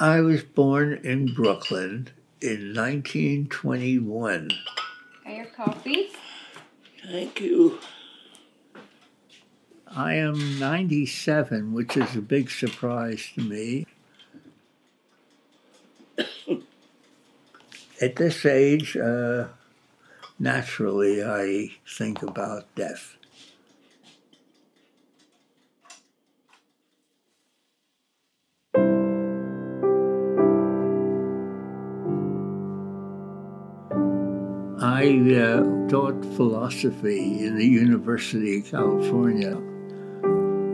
I was born in Brooklyn in 1921. Got your coffee? Thank you. I am 97, which is a big surprise to me. At this age, naturally, I think about death. I taught philosophy in the University of California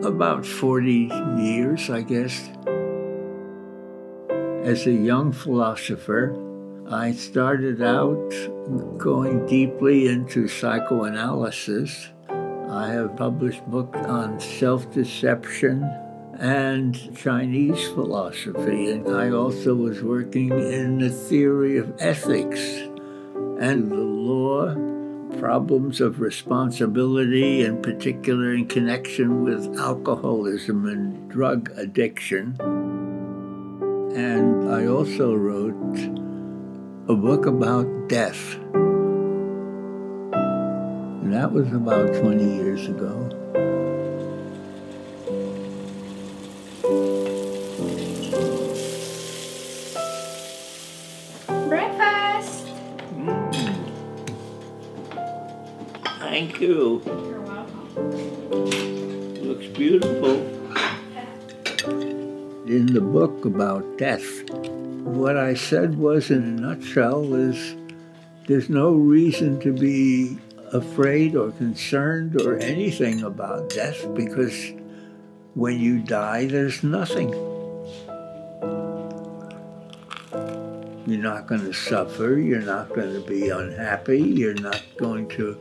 about 40 years, I guess. As a young philosopher, I started out going deeply into psychoanalysis. I have published books on self-deception and Chinese philosophy, and I also was working in the theory of ethics and the law, problems of responsibility, in particular in connection with alcoholism and drug addiction. And I also wrote a book about death. And that was about 20 years ago. Breakfast! Thank you. You're welcome. Looks beautiful. In the book about death, what I said was, in a nutshell, is there's no reason to be afraid or concerned or anything about death, because when you die, there's nothing. You're not going to suffer, you're not going to be unhappy, you're not going to,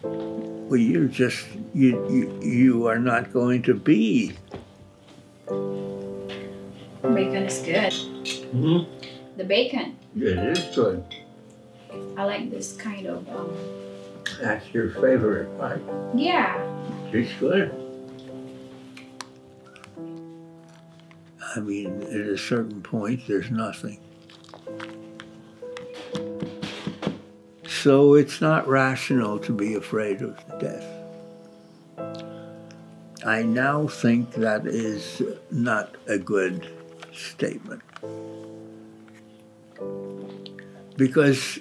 well, you're just, you are not going to be. Bacon is good. Hmm? The bacon. It is good. I like this kind of, That's your favorite, right? yeah. It's good. I mean, at a certain point, there's nothing. So it's not rational to be afraid of death. I now think that is not a good statement. Because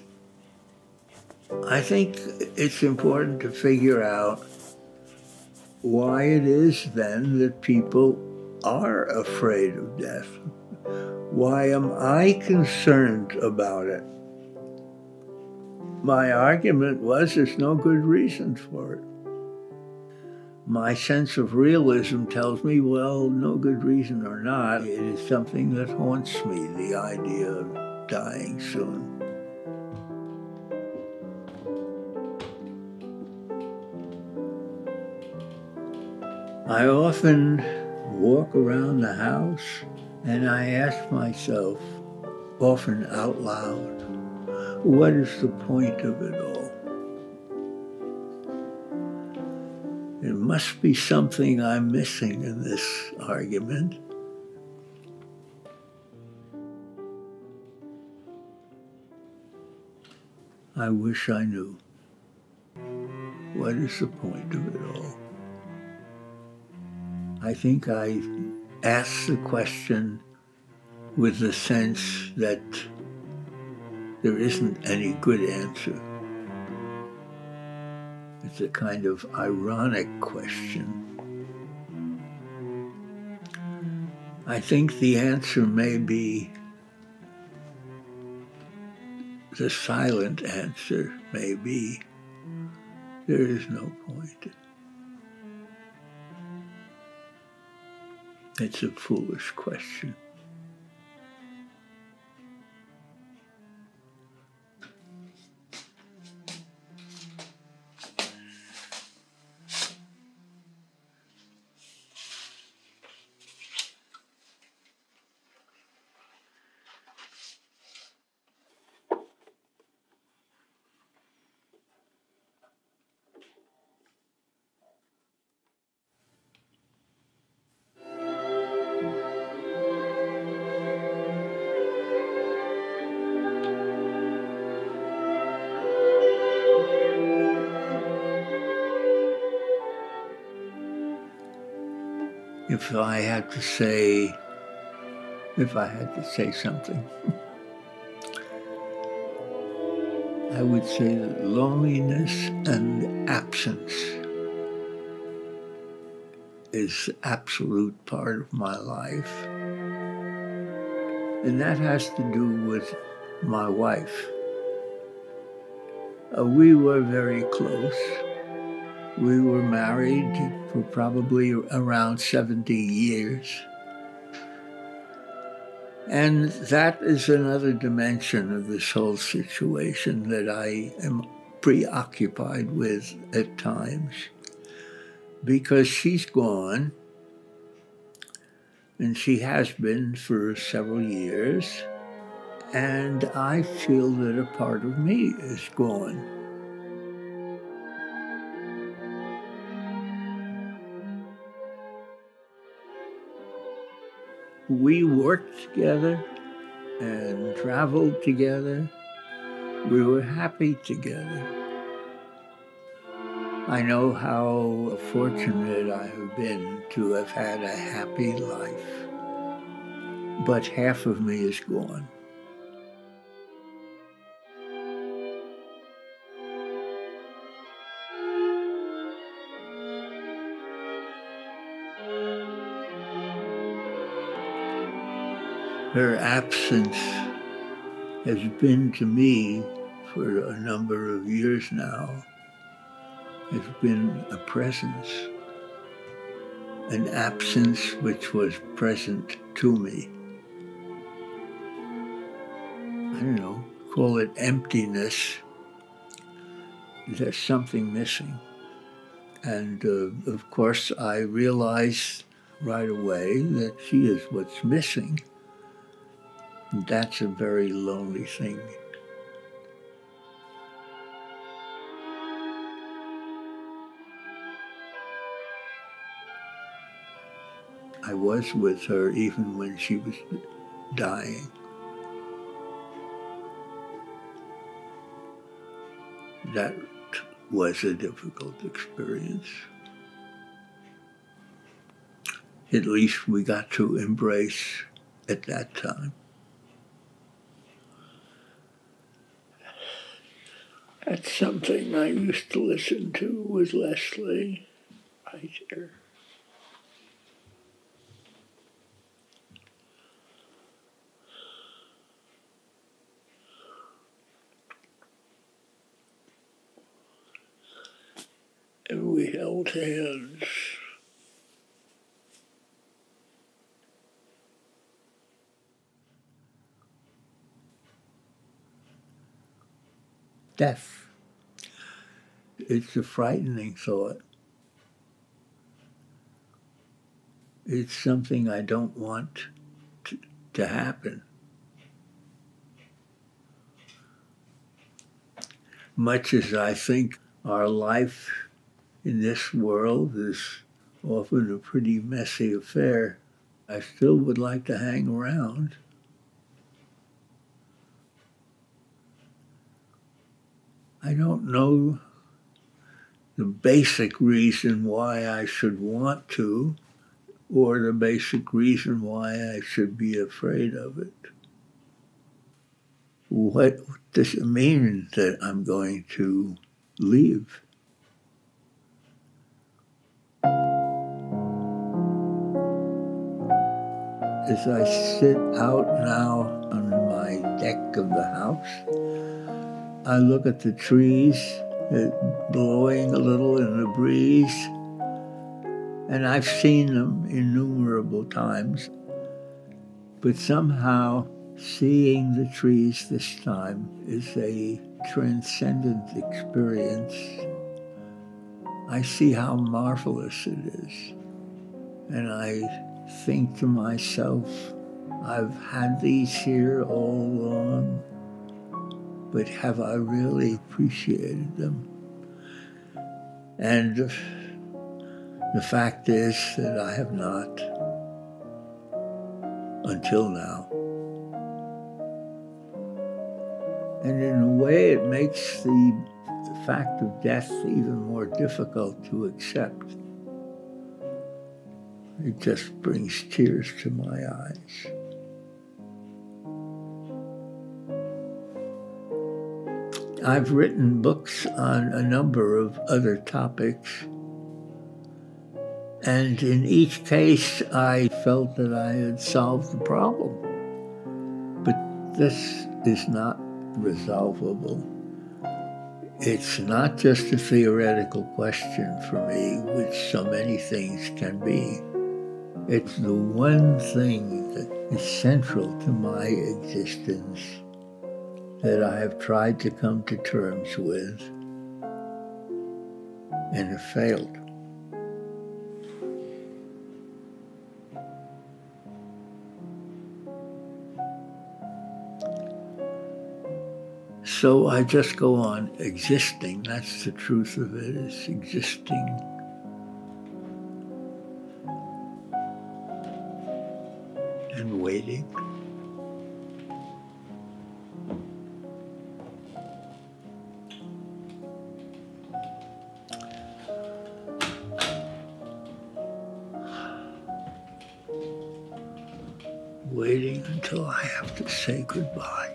I think it's important to figure out why it is then that people are afraid of death. Why am I concerned about it? My argument was there's no good reason for it. My sense of realism tells me, well, no good reason or not, it is something that haunts me, the idea of dying soon. I often walk around the house and I ask myself, often out loud, what is the point of it all? There must be something I'm missing in this argument. I wish I knew. What is the point of it all? I think I ask the question with the sense that there isn't any good answer. It's a kind of ironic question. I think the answer may be, the silent answer may be, there is no point. It's a foolish question. If I had to say something, I would say that loneliness and absence is absolute part of my life. And that has to do with my wife. We were very close. We were married for probably around 70 years. And that is another dimension of this whole situation that I am preoccupied with at times. Because she's gone, and she has been for several years, and I feel that a part of me is gone. We worked together and traveled together. We were happy together. I know how fortunate I have been to have had a happy life, but half of me is gone. Her absence has been to me for a number of years now, has been a presence, an absence which was present to me. I don't know, call it emptiness. There's something missing. And of course, I realized right away that she is what's missing. That's a very lonely thing. I was with her even when she was dying. That was a difficult experience. At least we got to embrace at that time. That's something I used to listen to with Leslie right here. And we held hands. Death. It's a frightening thought. It's something I don't want to happen. Much as I think our life in this world is often a pretty messy affair, I still would like to hang around. I don't know the basic reason why I should want to, or the basic reason why I should be afraid of it. What does it mean that I'm going to leave? As I sit out now on my deck of the house, I look at the trees blowing a little in the breeze, and I've seen them innumerable times, but somehow seeing the trees this time is a transcendent experience. I see how marvelous it is, and I think to myself, I've had these here all along, but have I really appreciated them? And the fact is that I have not, until now. And in a way, it makes the fact of death even more difficult to accept. It just brings tears to my eyes. I've written books on a number of other topics, and in each case I felt that I had solved the problem. But this is not resolvable. It's not just a theoretical question for me, which so many things can be. It's the one thing that is central to my existence that I have tried to come to terms with and have failed. So I just go on existing. That's the truth of it, is existing. And waiting. Waiting until I have to say goodbye.